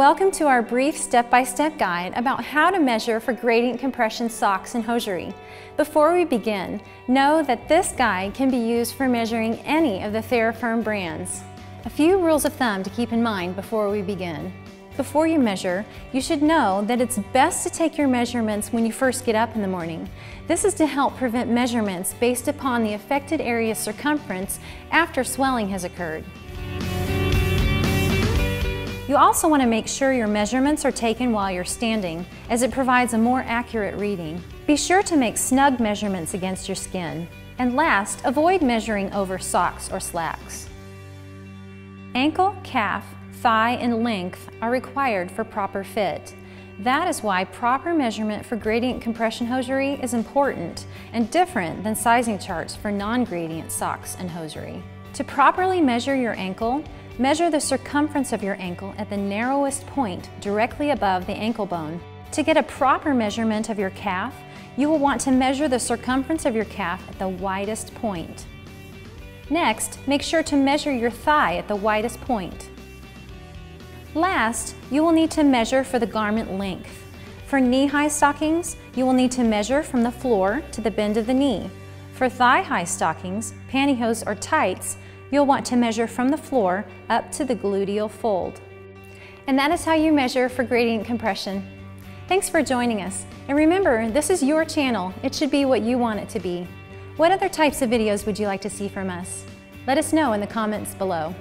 Welcome to our brief step-by-step guide about how to measure for gradient compression socks and hosiery. Before we begin, know that this guide can be used for measuring any of the TheraFirm brands. A few rules of thumb to keep in mind before we begin. Before you measure, you should know that it's best to take your measurements when you first get up in the morning. This is to help prevent measurements based upon the affected area's circumference after swelling has occurred. You also want to make sure your measurements are taken while you're standing, as it provides a more accurate reading. Be sure to make snug measurements against your skin. And last, avoid measuring over socks or slacks. Ankle, calf, thigh, and length are required for proper fit. That is why proper measurement for gradient compression hosiery is important and different than sizing charts for non-gradient socks and hosiery. To properly measure your ankle, measure the circumference of your ankle at the narrowest point directly above the ankle bone. To get a proper measurement of your calf, you will want to measure the circumference of your calf at the widest point. Next, make sure to measure your thigh at the widest point. Last, you will need to measure for the garment length. For knee-high stockings, you will need to measure from the floor to the bend of the knee. For thigh-high stockings, pantyhose, or tights, you'll want to measure from the floor up to the gluteal fold. And that is how you measure for gradient compression. Thanks for joining us. And remember, this is your channel. It should be what you want it to be. What other types of videos would you like to see from us? Let us know in the comments below.